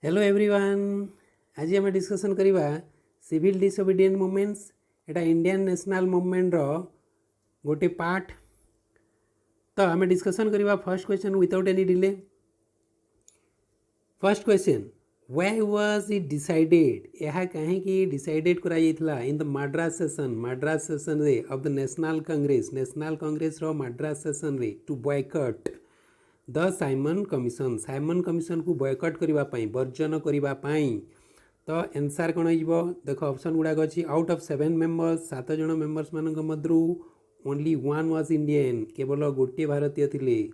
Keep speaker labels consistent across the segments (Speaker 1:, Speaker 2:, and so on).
Speaker 1: Hello everyone. आज आम discussion करवा सिविल डिसोबीडिएंट मूवमेंट्स। एटा इंडियन नेशनल मूवमेंट रो गोटे पार्ट। तो आम डिस्कसन करवा first question without any delay. First question, why was it decided, यह कहीं डिसाइडेड करा इन द मद्रास सेशन रे ऑफ द नेशनल कांग्रेस रो मद्रास सेशन रे to boycott the Simon commission को बॉयकट करने वर्जन करने। तो एनसार कौन हो देख ऑप्शन गुड़ाक अच्छी। आउट ऑफ 7 मेंबर्स 7 जन मेंबर्स मान मध्य ओनली 1 वाज इंडियन, केवल गोटे भारतीय थिले।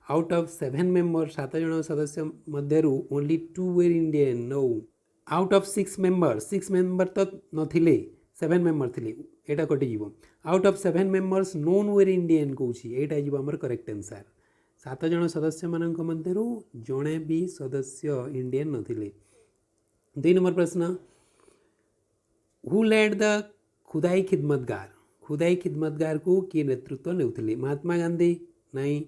Speaker 1: आउट ऑफ 7 मेंबर्स 7 जन सदस्य मध्य only 2 were Indian. No, out of 6 member तो नथिले, 7 मेंबर थिले, एटा कटिज। Out of 7 members none were Indian कौन, एटा आमर करेक्ट आंसर। 7 जन सदस्य मान मध्य जड़े भी सदस्य इंडियन नथिले। 2 नंबर प्रश्न, हु लेड द खुदाई खिदमतगार को किए नेतृत्व नेउथिले? महात्मा गांधी नहीं,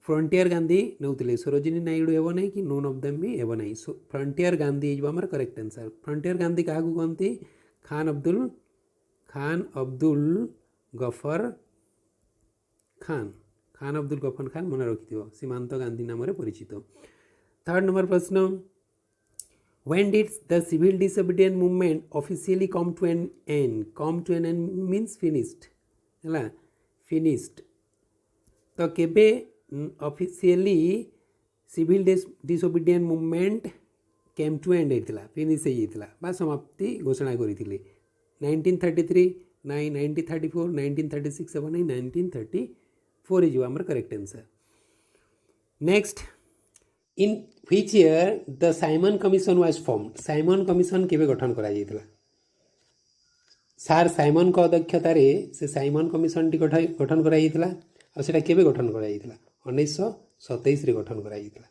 Speaker 1: फ्रंटियर गांधी नेउथिले, सरोजिनी नायडू हेब नहीं कि नोन ऑफ देम भी हेब नहीं। फ्रंटियर गांधी आमर करेक्ट आंसर। फ्रंटियर गांधी क्या कहते? खान अब्दुल गफर खान मन रखि सीमांत गांधी नाम परिचित। 3rd नंबर प्रश्न, when did the civil disobedience movement officially come to an end means finished है finished। तो केबे officially civil disobedient movement came to end होता फिनिश हो समाप्ति घोषणा करते? 1933 नहीं, 1934 1936 हे नहीं, 1934 इज आमर correct answer. Next, in which year the Simon commission was formed? Simon commission केबे गठन करा जायतिला? सार साइमन को अध्यक्षतार से साइमन कमिशन टी गठन करा जायतिला। और सेटा केबे गठन करा जायतिला? 1927 रे गठन करा जायतिला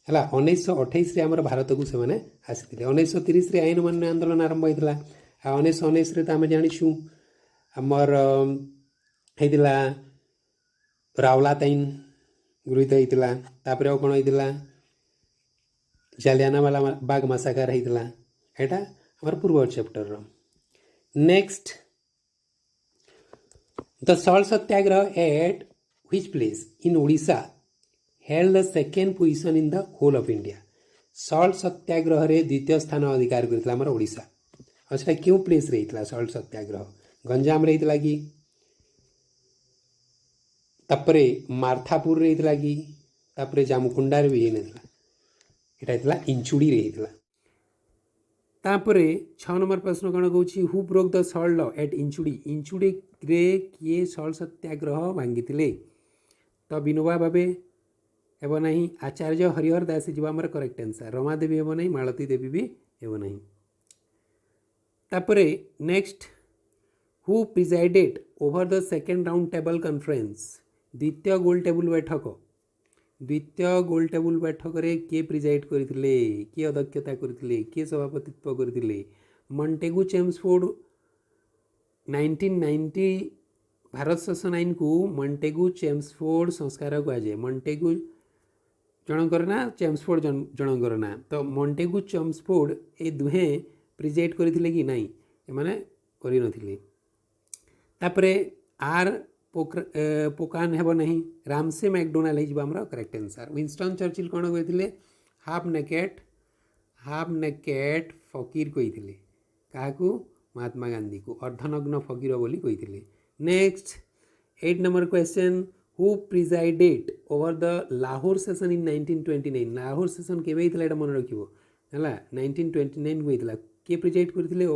Speaker 1: हला। 1928 रे हमर भारत को से माने आसीतिले। 1930 रे आईन मान्य आंदोलन आरंभ होइतिला। आ 1919 रे त हम जानिछु हमर हेतिला रावलाताइन गृहीत होइतिला। तापर आ कोन होइतिला? जालियानवाला बाग मसाकर होइतिला। एटा हमर पूर्व चैप्टर रो। Next, the salt Satyagraha at which place in Odisha held the second position in the whole of India? Salt Satyagraha रे द्वितीय स्थान अधिकार करथिला हमर ओडिशा। और सेटा क्यों प्लेस रे होइतिला सॉल्ट सत्याग्रह? गंजाम रे होइतिला कि तापरे मार्थापुर रे होइतिला कि तापरे जामुकुंडा रे भी नथिला? एटा होइतिला इंचुड़ी रे होइतिला। तापरे 6 नंबर प्रश्न कौन कहूँ? Who broke the salt law at Inchudi रे किए सॉल्ट सत्याग्रह भांगी? तो विनोबा भावे हेब नहीं, आचार्य हरिहर दास जी आमर करेक्ट आंसर। रमादेवी हेब नहीं, मालती देवी भी हेब नहीं। तापरे next, who presided over the second round table conference? द्वितीय गोल टेबुल बैठक रे किए प्रिजाइड करथिले? किए अध्यक्षता करथिले? किए सभापतित्व करथिले? मॉन्टेगू चेम्सफोर्ड 1990 भारत शासन आईन को मॉन्टेगू चेम्सफोर्ड संस्कार कहुए। मॉन्टेगू जनकर ना, चेम्सफोर्ड जनकर ना। तो मॉन्टेगू चेम्सफोर्ड ये दुहे प्रिजाइड करथिले कि नहीं? एमाने करि नथिले। तापरे आर पोकान हेब नहीं, रामसे मैकडोनाल्ड हो करेक्ट आंसर। विंस्टन चर्चिल कौन कहते? हाफ नेकेट फकीर कहते क्या? महात्मा गांधी को अर्धनग्न फकीर बोली कहते। Next, 8 number question, who presided over the Lahore session in 1929? Lahore session केबे होइतिला मन रखिबो हला? 1929 को होइतिला। के प्रिजाइड करथिले?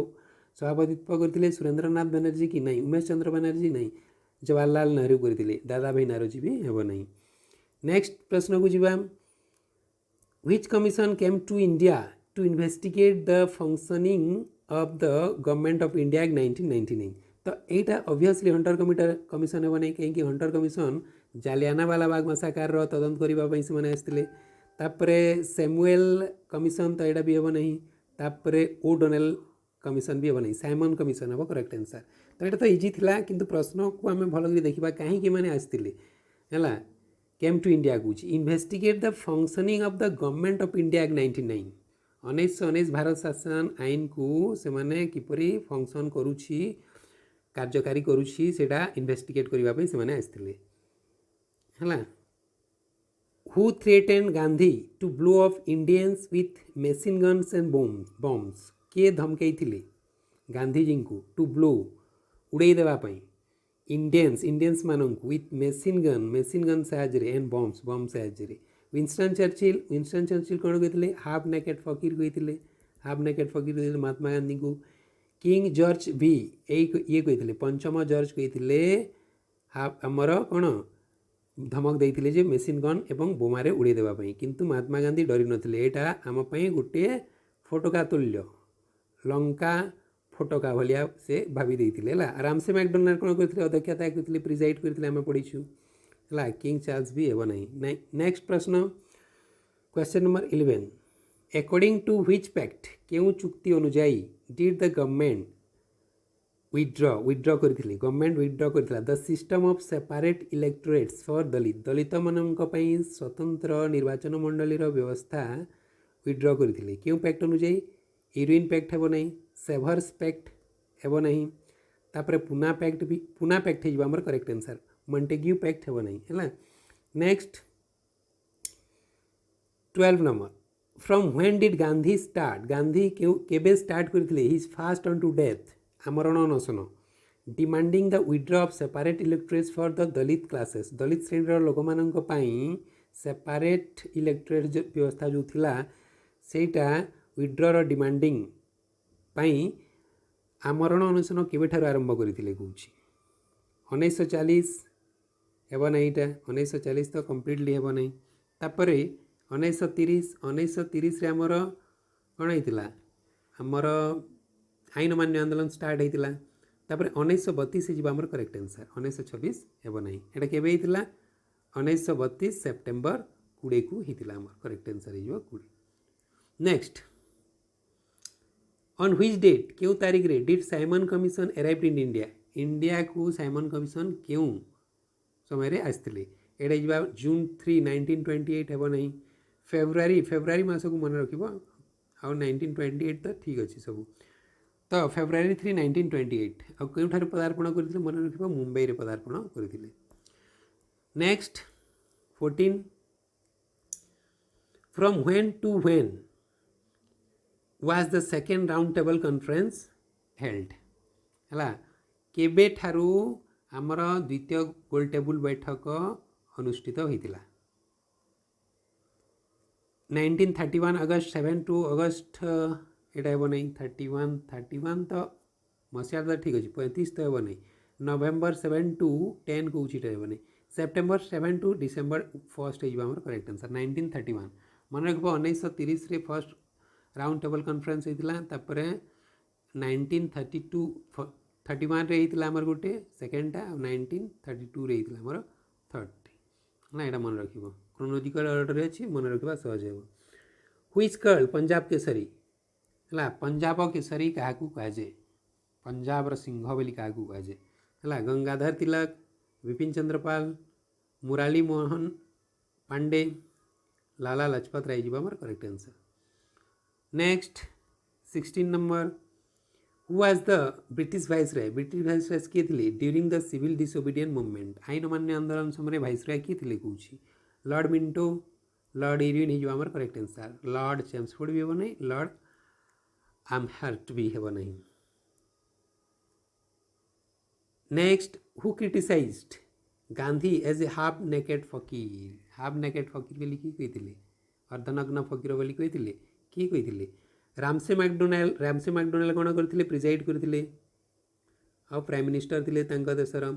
Speaker 1: सभापतित्व करथिले सुरेंद्रनाथ बनर्जी कि नहीं? उमेश चंद्र बनर्जी नहीं, जवाहरलाल नेहरू करथिले। दादा भाई नारोजी भी हेब नहीं। नेक्स्ट प्रश्न को जीवा, which commission came to India to investigate the functioning of the government of India in 1999? तो यहाँ ऑब्वियसली हंटर कमिशन हेब नहीं, कहीं Hunter commission Jallianwala Bagh massacre तदंत करने से आसते। तापरे सैमुएल कमिशन तो यहाँ भी हेब नहीं। तापरे ओडोनेल कमिशन भी हेब नहीं, साइमन कमिशन हेब करेक्ट आंसर। तो यहाँ तो इजी थिला, किंतु प्रश्न को आम भल देखा कहीं आसते है। केम टू इंडिया कौच investigate the functioning of the government of India Act 99 1919 Bharat शासन आईन को से माने किपरि फंक्शन करुछि कार्यकारी करुछि सेटा इन्वेस्टिगेट करबा पे से माने आस्थिले हला who threaten Gandhi to blow off Indians with machine guns and bombs किए धमकई थिले गांधी जी को टू ब्लो उड़ाई देवाई इंडियंस मानक विथ मशीन गन साहाଯ୍य एंड बॉम्ब साहाଯ୍य विंस्टन चर्चिल कौन कहते हाफ नेकेड फकीर कहते हाफ नेकेड फकीर कहते महात्मा गांधी को किंग जॉर्ज भी ये कहते पंचम जॉर्ज कहते आमर कौन धमक देते जे मेसीन गन एवं बोमारे उड़े देवाई किंतु महात्मा गांधी डरी नथिले एटा आम पई गोटे फोटका तुल्य लंका फोटका भाया से भावी देते आराम से मैकडोनाल्ड कौन करते अध्यक्षता करते प्रिजाइड करते आम पढ़ीछु है किंग चार्ल्स भी हेब ना नेक्स्ट प्रश्न question number 11 according to which pact क्यों चुक्ति अनुजाई डिड द गवर्नमेंट विथड्र करथिले गवर्नमेंट विथड्र करथिला the system of separate electorates for Dalit मानक पई स्वतंत्र निर्वाचन मंडली व्यवस्था विथड्र करथिले क्यों पैक्ट अनुजाई इरुइन पैक्ट हेब नहीं सेभर्स पैक्ट हेब नहीं तापर पुना पैक्ट हो करेक्ट आंसर मॉन्टेग्यू पैक्ट हेब नहीं है next 12 number from when did Gandhi start Gandhi केबे स्टार्ट करथिले his fast on to death आमरण अनशन demanding the withdraw of separate electorates for the Dalit classes Dalit श्रेणी लोक मानक पई सेपरेट इलेक्टोरेट व्यवस्था जो थिला सेटा विथड्र डिमांडिंग पई आमरण अनशन केबे ठार आरंभ करथिले कहूछि 1940 हेब ना यहाँ 1940 तो कम्प्लीटली हेब ना तापर 1930 रे आमर कौन होता आमर आईन मान्य आंदोलन स्टार्ट होता तापर 1932 आमर करेक्ट आंसर 1926 हेब ना यहाँ केबे होता 1932 सेप्टेम्बर 20 को होता आमर करेक्ट आंसर हो 20 नेक्स्ट ऑन व्हिच डेट क्यों तारीख रे did Simon commission arrived in India को साइमन कमिशन क्यों समय आसते एटा जून 3 1928 हेब ना फेब्रुआरी मास को मन रख 1928 तो ठीक अच्छे सब तो फेब्रुआरी 3 1928 आ क्योंठार पदार्पण करते मन रख मुंबई रे पदार्पण करते next 14 from when to when was the second round table conference held है केबे ठारू आमर द्वितीय गोल टेबुल बैठक अनुष्ठित होता 1931 अगस्त 7 टू अगस्त एटा हेब नहीं 31 तो मसीहा तो ठीक अच्छे 35 तो हेब नहीं नवेम्बर 7 टू 10 कौन हेब नहीं सेप्टेम्बर 7 टू डिसेम्बर 1 हो करेक्ट आंसर 1931 मन रख 1930 रे फर्स्ट राउंड टेबल कॉन्फ्रेंस होता 1931 रे होता आमर गोटे सेकेंडटा 1932 रे होता आमर थर्ड ना यहाँ मन रख क्रोनोलॉजिकल ऑर्डर अच्छी मन रखा सहज हो व्हिच कर्ल पंजाब केसरी है पंजाब केसरी क्या कहुए पंजाब सिंह बोली क्या कहुए है गंगाधर तिलक विपिन चंद्रपाल मुराली मोहन पांडे लाला लजपत राय जी आमर correct answer next 16 number who was the British viceroy किए थे during the civil disobedient movement आईन मान्य आंदोलन समय वाइसराय किए थे कहूँ लॉर्ड मिंटो लॉर्ड इरविन हो आमर करेक्ट आंसर लॉर्ड चेम्सफोर्ड भी हेब ना लॉर्ड आमहार्ट भी हेब ना next who criticised Gandhi as a half naked fakir बोली किए कहते अर्धनग्न फकीर बोली कहते किए कहते रामसे मैकडोनाल्ड कौन करते प्रिजाइड करते आ प्राइम मिनिस्टर थे देशर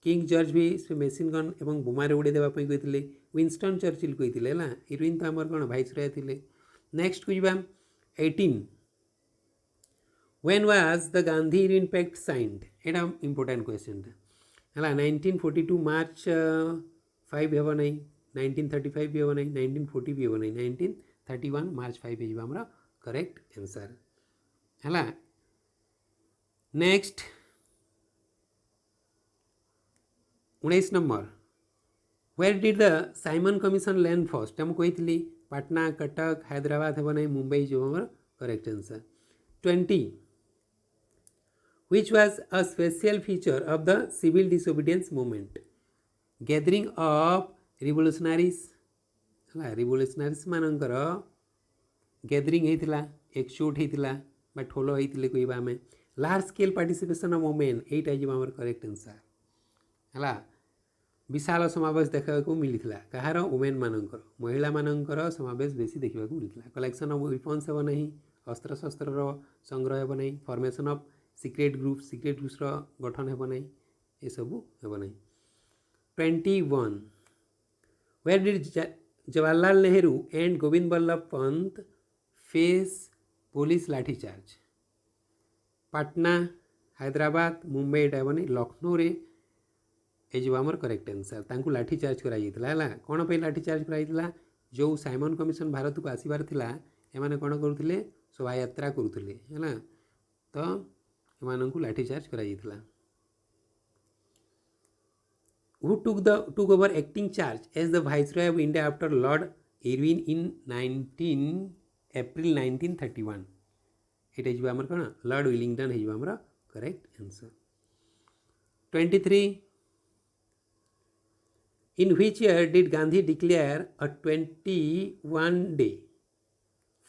Speaker 1: किंग जॉर्ज भी से मेसीन गन एवं बोमारे उड़े देवाई कहते विंस्टन चर्चिल कहते है इरविन तो आमर कौन भाइसराय थे नेक्स्ट को 18 when was the Gandhi Irwin pact signed एटा इंपोर्टेंट क्वेश्चन है 1942 मार्च 5 हेब ना 1935 भी हेब ना 1940 भी हेब ना 1931 मार्च 5 हो करेक्ट आंसर है next 19 number Where did the Simon Commission land first? हम कही पाटना, कटक, हैदराबाद है नहीं, मुंबई जो हमारा correct answer. 20. Which was a special feature of the civil disobedience movement? Gathering of revolutionaries. revolutionaries मानकर गैदरिंग होता एकजुट होता बा ठोल होते कहवा आम large scale participation of women यहीटा आम करेक्ट आंसर है. विशाल समावेश देखा मिलता कहार वुमेन मानकर महिला मानकर समावेश बेसी देखा मिलता. कलेक्शन ऑफ वेपन्स हे ना, अस्त्र शस्त्र संग्रह हे ना, फॉर्मेशन ऑफ सिक्रेट ग्रुप्स गठन हे ना, ये सब हे ना. 21. Where did Jawaharlal Nehru and Govind Ballabh Pant face police लाठी चार्ज? पाटना, हैदराबाद, मुंबई एटा बनी, लखनऊ रे ये जो आमर करेक्ट आंसर. तांकु लाठी चार्ज कराइला कौन पे लाठी चार्ज कराइला? जो साइमन कमिशन भारत को आसबार थिला एमाने कौन करुले? शोभा यात्रा करुले है तो एमानंकु लाठी charge कराइला. Who took over acting charge as the Viceroy of India after Lord Irwin in April 1931? It is आमर कौन? लॉर्ड विलिंगटन है आमर correct answer. 23. In which year did Gandhi declare a 21-day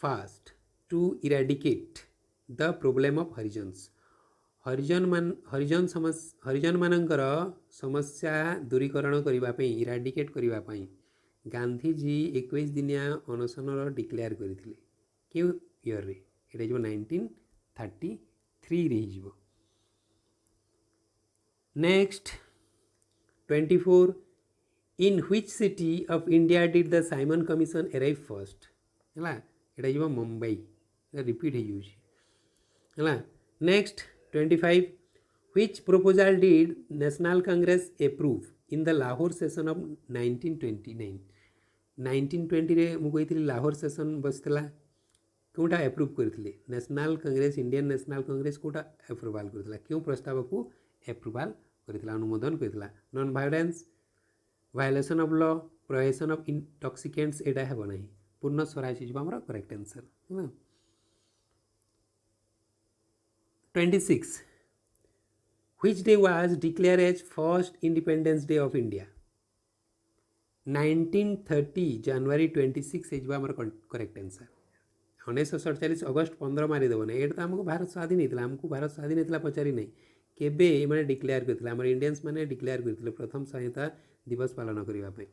Speaker 1: fast to eradicate the problem of Harijans? हरिजन मानकर समस्या दूरीकरण करने eradicate करने गांधीजी 21 दिनिया अनशन declare करते क्यों इयर रे? ये 1933 रही. Next 24. In which city of India did the Simon Commission arrive first? है ये मुंबई रिपीट है. Next 25. Which proposal did National Congress approve in the Lahore session of 1929? 1920 रे मुझे लाहौर सेशन बसला कौटा एप्रूव करते? National Congress Indian National Congress कौटा approval करता? क्यों प्रस्ताव को एप्रुवाल करता अनुमोदन करता? Non violence, violation of law, prohibition of intoxicants एटा है ना. पूर्ण स्वराज जो आम करेक्ट आंसर है. 26. Which day was declared as first Independence Day of India? 1930 January 26 है जो आम करेक्ट आंसर. 1947 अगस्त 15 मारिदेव ना. ये तो आमको भारत स्वाधीन होता, आमको भारत स्वाधीन होता पचारि नहीं केबे मैंने डिक्लेयर करते आम इंडियंस मैंने डिक्लेयर करते प्रथम संहिता दिवस पालन करने.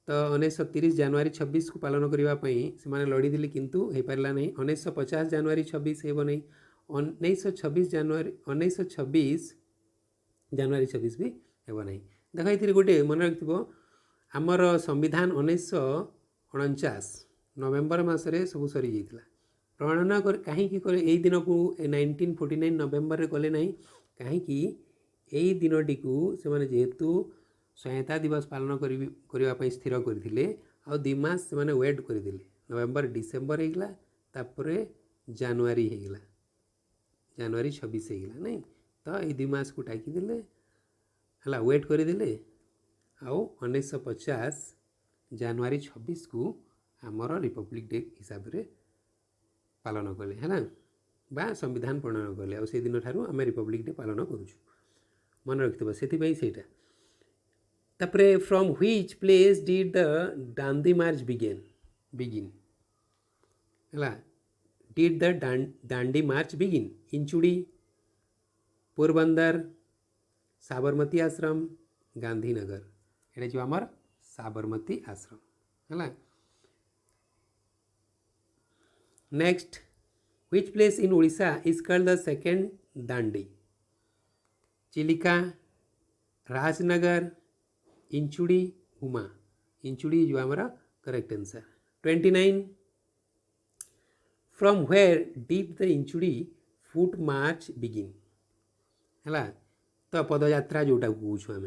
Speaker 1: तो 1930 जनवरी 26 को पालन करने से लड़ी किंतु हो पारा नहीं. 1950 जनवरी 26 हो नहीं. 1926 जनवरी 26 भी हो नहीं. देख ये गोटे मन रखिथ्व आमर संविधान 1949 नवेम्बर मसरे सब सरी जाता. प्रणयन कर कहीं यही दिन को 1949 नवेम्बर में कले ना कहीं यही दिन टी से जेहेतु संहिता दिवस पालन करने स्थिर करते आ 2 मास से वेट करदे. नवेम्बर डिसेम्बर होगा तापर जानुरी होगा जानुरी 26 होगा नहीं. तो ये 2 मास को टाकिदेले है वेट करदे आउ 1950 जानुरी 26 को आमर रिपब्लिक डे हिसाब से पालन कले है बा संविधान प्रणयन कले आ से दिन ठारू आम रिपब्लिक डे पालन करुँ मन रखिथ्व से. तापरे from which place did the Dandi march begin है? Did the Dandi march begin? Inchudi, Porbandar, Sabarmati Ashram, Gandhinagar. ये जो आमर साबरमती आश्रम है. Next which place in Odisha is called the second Dandi? Chilika, Rajnagar, Inchudi, Huma. Inchudi जो हमारा correct answer. 29. From where did the Inchudi foot march begin है? तो पदयात्रा जोटा कौच आम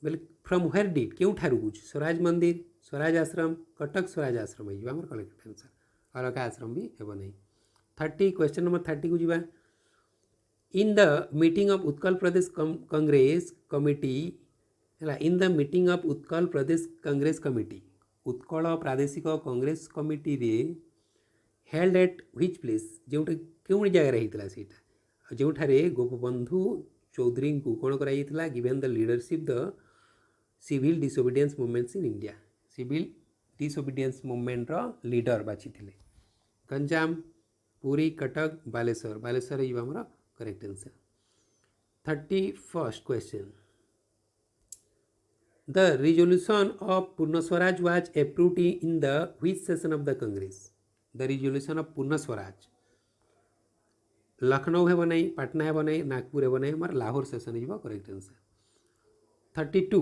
Speaker 1: बोले फ्रॉम वेयर डिड क्यों ठारू कौच? स्वराज मंदिर, स्वराज आश्रम, कटक स्वराज आश्रम है आम करेक्ट आंसर. अलगा आश्रम भी हे नहीं. 30 क्वेश्चन नंबर 30 को जीवा. In the meeting of Utkal Pradesh Congress Committee है in the meeting of Utkal Pradesh Congress Committee Utkal प्रादेशिक कांग्रेस कमिटी रे हेल्ड एट व्हिच प्लेस जो क्यों जगह होता है जो गोपबंधु चौधरी को कौन कर given the leadership the civil disobedience movements in India civil disobedience movement रो लीडर बाछी गंजाम पुरी कटक बालेश्वर बालेश्वर आमर correct answer 31st question The resolution of Purna Swaraj was approved in the which session of the Congress? The resolution of Purna Swaraj Lucknow है बनाई पटना है बनाई नागपुर है बनाई हमारा लाहौर सेशन है correct answer 32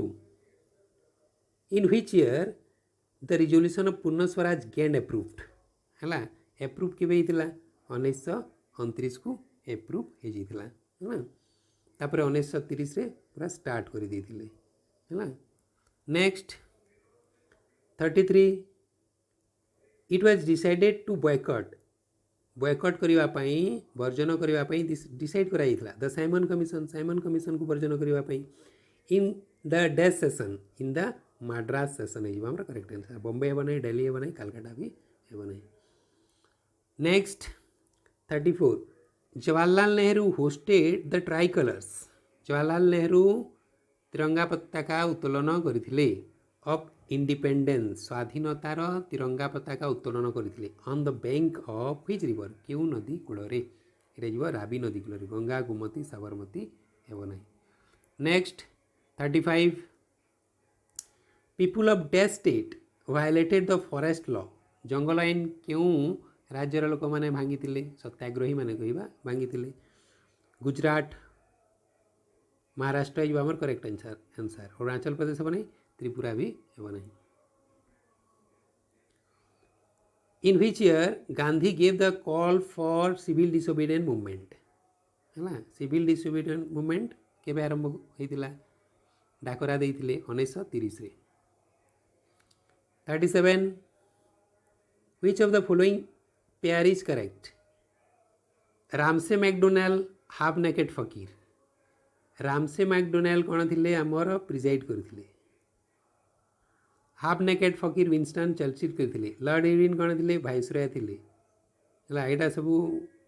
Speaker 1: in which year the resolution of Purna Swaraj gained approved है approve केवे होता 1929 को एप्रूव होता है तापर 1930 रे पूरा स्टार्ट कर देते है next 33 it was decided to boycott करने वर्जन करने डिसाइड कराइला द साइमन कमिशन को वर्जन करने in the dash session in the Madras session है करेक्ट आंसर बॉम्बे हे ना दिल्ली हे ना कलकत्ता भी हे ना next 34 Jawaharlal Nehru hoisted the tricolours Jawaharlal Nehru तिरंगा पताका उत्तोलन करथिले ऑफ इंडिपेंडेंस स्वाधीनतार तिरंगा पताका उत्तोलन करथिले on the bank of which river क्यों नदी कूल रे रावी नदी कूल गंगा गोमती साबरमती हेब ना next 35 people of dash state violated the forest law जंगल आईन क्यों राज्यर लोक मैंने भांगी सत्याग्रही मैंने कहवा भांगी गुजरात महाराष्ट्र आमर करेक्ट आंसर अरुणाचल प्रदेश हे ना त्रिपुरा भी हे ना in which year Gandhi gave the call for civil disobedient movement है सिविल डिसोबिडियंट मूवमेंट केबे आरंभ होता डाकरा देते 1930 रे 37 which of the following pair is correct Ramsay MacDonald half naked fakir Ramsay MacDonald कौन थे आमर प्रिजाइड करते half naked fakir Winston Churchill करते लॉर्ड इरविन कौन थे भाइसरॉय थे यहाँ सब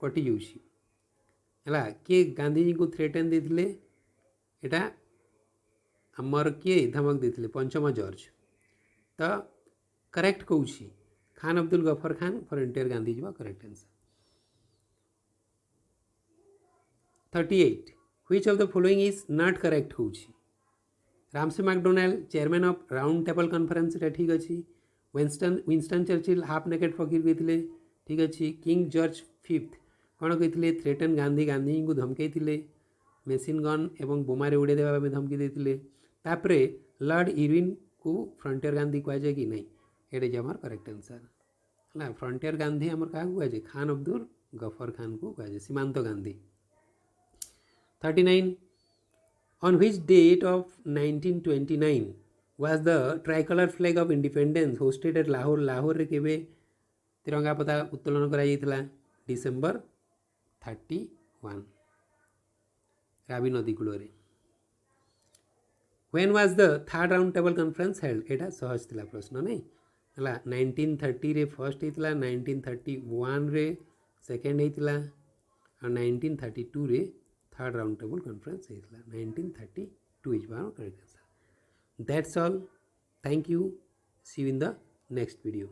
Speaker 1: कटि जाऊँगा किए गांधी जी को थ्रेटन देते यहाँ आमर किए धमक देते पंचम जॉर्ज तो करेक्ट कहूँ Khan Abdul Ghaffar Khan Frontier Gandhi ji correct answer 38 which of the following is not correct हूँ Ramsay MacDonald chairman of Round table Conference ठीक अच्छे विंस्टन चर्चिल हाफ नेकेड फकीर कहते ठीक अच्छे किंग जॉर्ज फिफ्थ कौन कहते थ्रेटन गांधी गांधी को धमकई मेसीन गन एवं बोमारे उड़े देवा धमकी देते तापर लॉर्ड इरविन को फ्रंटियर गांधी कहुए कि नहीं ये आमर करेक्ट आंसर है फ्रंटियर गांधी आमर क्या कहुए खान अब्दुल गफर खान को कहुए सीमांत Gandhi 39 on which date of 1929 was the tricolor flag of independence hosted at Lahore Lahore रे केबे तिरंगा पताका उत्तोलन करा जाइतला डिसेंबर 31 रावी नदी cool when was the third round table conference held एटा सहज थिला प्रश्न नहीं हला 1930 रे फर्स्ट होता 1931 रे सेकेंड होता और 1932 रे थर्ड राउंड टेबल कॉन्फ्रेंस होता 1932 is correct answer that's all thank you see you in the next video